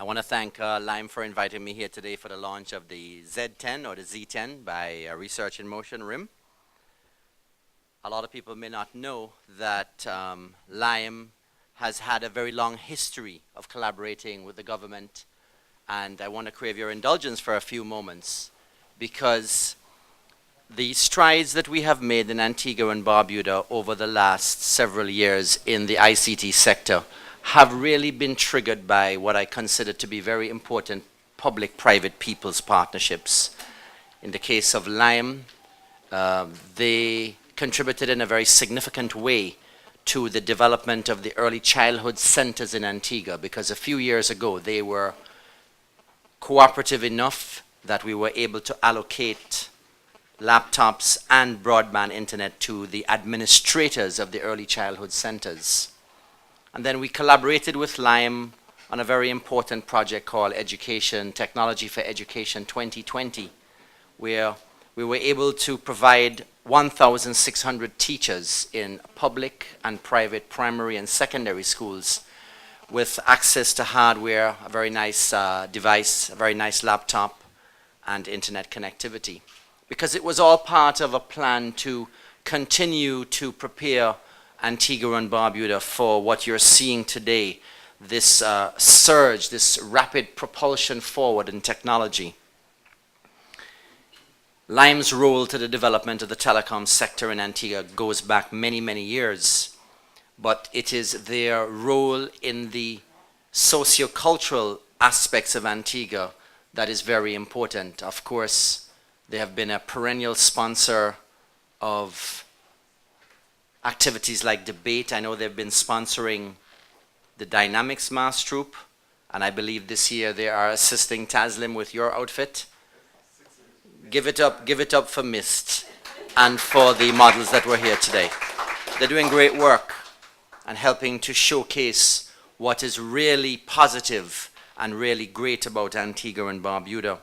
I want to thank Lime for inviting me here today for the launch of the Z10 or the Z10 by Research in Motion RIM. A lot of people may not know that Lime has had a very long history of collaborating with the government, and I want to crave your indulgence for a few moments because the strides that we have made in Antigua and Barbuda over the last several years in the ICT sector have really been triggered by what I consider to be very important public-private people's partnerships. In the case of Lime, they contributed in a very significant way to the development of the early childhood centers in Antigua, because a few years ago they were cooperative enough that we were able to allocate laptops and broadband internet to the administrators of the early childhood centers. And then we collaborated with Lime on a very important project called Technology for Education 2020, where we were able to provide 1,600 teachers in public and private primary and secondary schools with access to hardware, a very nice device, a very nice laptop, and internet connectivity. Because it was all part of a plan to continue to prepare Antigua and Barbuda for what you're seeing today, this surge, this rapid propulsion forward in technology. Lime's role to the development of the telecom sector in Antigua goes back many, many years, but it is their role in the socio-cultural aspects of Antigua that is very important. Of course, they have been a perennial sponsor of activities like debate. I know they've been sponsoring the Dynamics Mass Troupe, and I believe this year they are assisting Taslim with your outfit. Give it up for Mist and for the models that were here today. They're doing great work and helping to showcase what is really positive and really great about Antigua and Barbuda.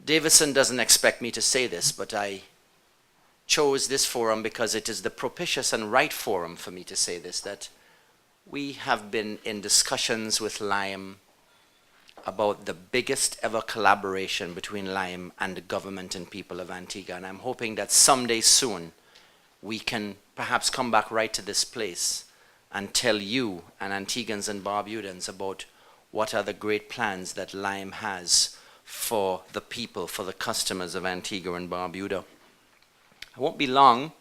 Davison doesn't expect me to say this, but I chose this forum because it is the propitious and right forum for me to say this, that we have been in discussions with Lime about the biggest ever collaboration between Lime and the government and people of Antigua, and I'm hoping that someday soon we can perhaps come back right to this place and tell you and Antiguans and Barbudans about what are the great plans that Lime has for the people, for the customers of Antigua and Barbuda. I won't be long.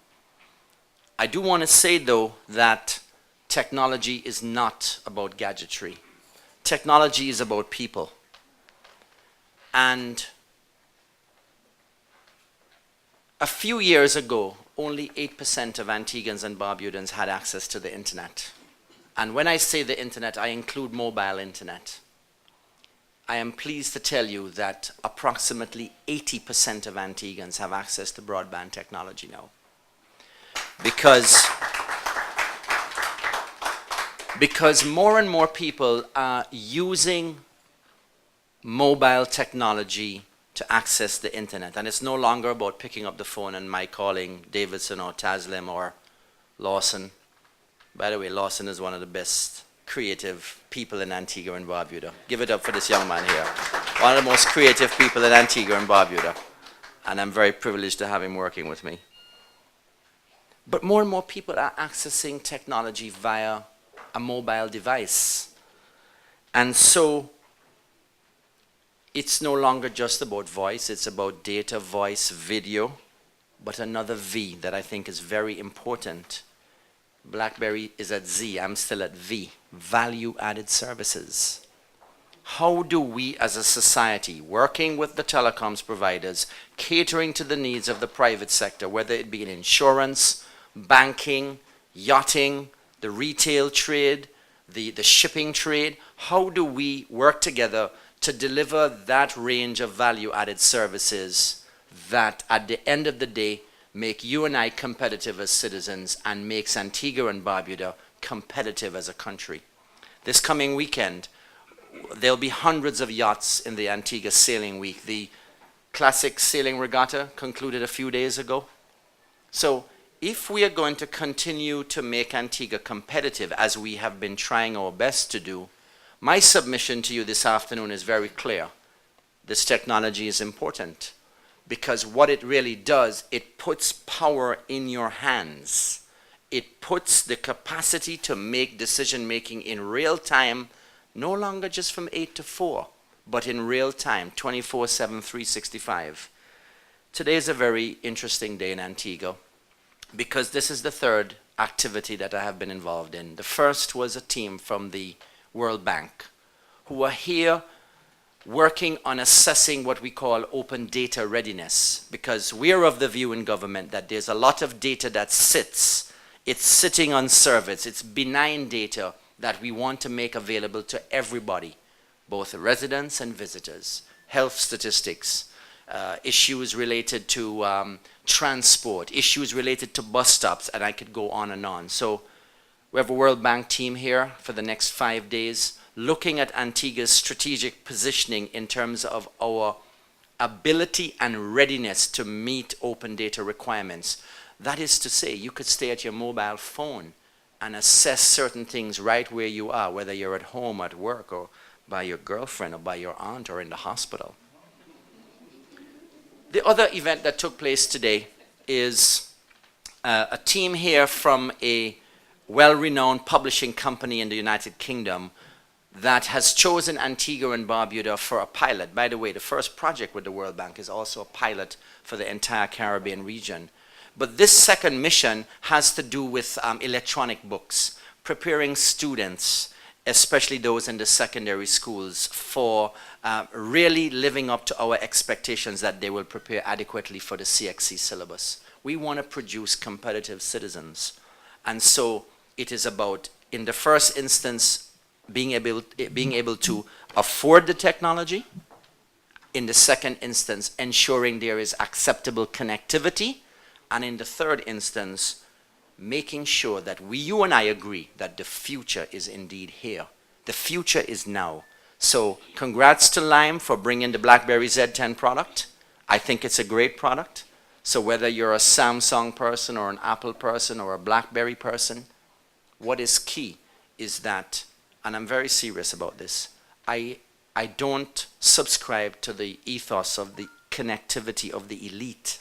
I do want to say, though, that technology is not about gadgetry. Technology is about people. And a few years ago, only 8% of Antiguans and Barbudans had access to the internet. And when I say the internet, I include mobile internet. I am pleased to tell you that approximately 80% of Antiguans have access to broadband technology now. Because more and more people are using mobile technology to access the internet. And it's no longer about picking up the phone and my calling Davidson or Taslim or Lawson. By the way, Lawson is one of the best creative people in Antigua and Barbuda. Give it up for this young man here. One of the most creative people in Antigua and Barbuda. And I'm very privileged to have him working with me. But more and more people are accessing technology via a mobile device. And so it's no longer just about voice, it's about data, voice, video. But another V that I think is very important. BlackBerry is at Z, I'm still at V. Value-added services. How do we as a society, working with the telecoms providers, catering to the needs of the private sector, whether it be in insurance, banking, yachting, the retail trade, the shipping trade, how do we work together to deliver that range of value-added services that at the end of the day make you and I competitive as citizens and makes Antigua and Barbuda competitive as a country? This coming weekend, there'll be hundreds of yachts in the Antigua Sailing Week. The classic sailing regatta concluded a few days ago. So if we are going to continue to make Antigua competitive, as we have been trying our best to do, My submission to you this afternoon is very clear. This technology is important because what it really does, it puts power in your hands. It puts the capacity to make decision making in real time, no longer just from 8 to 4, but in real time, 24/7, 365. Today is a very interesting day in Antigua because this is the third activity that I have been involved in. The first was a team from the World Bank who are here working on assessing what we call open data readiness, because we are of the view in government that there's a lot of data that it's sitting on servers, it's benign data that we want to make available to everybody, both residents and visitors, health statistics, issues related to transport, issues related to bus stops, and I could go on and on. So we have a World Bank team here for the next 5 days looking at Antigua's strategic positioning in terms of our ability and readiness to meet open data requirements. That is to say, you could stay at your mobile phone and assess certain things right where you are, whether you're at home, at work, or by your girlfriend, or by your aunt, or in the hospital. The other event that took place today is a team here from a well-renowned publishing company in the United Kingdom that has chosen Antigua and Barbuda for a pilot. By the way, the first project with the World Bank is also a pilot for the entire Caribbean region. But this second mission has to do with electronic books, preparing students, especially those in the secondary schools, for really living up to our expectations that they will prepare adequately for the CXC syllabus. We want to produce competitive citizens. And so it is about, in the first instance, being able to afford the technology. In the second instance, ensuring there is acceptable connectivity. And in the third instance, making sure that you and I agree that the future is indeed here. The future is now. So congrats to Lime for bringing the BlackBerry Z10 product. I think it's a great product. So whether you're a Samsung person or an Apple person or a BlackBerry person, what is key is that, and I'm very serious about this, I don't subscribe to the ethos of the connectivity of the elite.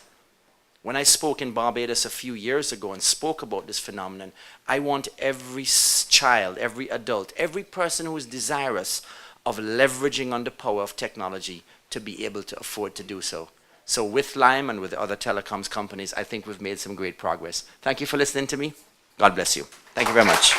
When I spoke in Barbados a few years ago and spoke about this phenomenon, I want every child, every adult, every person who is desirous of leveraging on the power of technology to be able to afford to do so. So with Lime and with the other telecoms companies, I think we've made some great progress. Thank you for listening to me. God bless you. Thank you very much.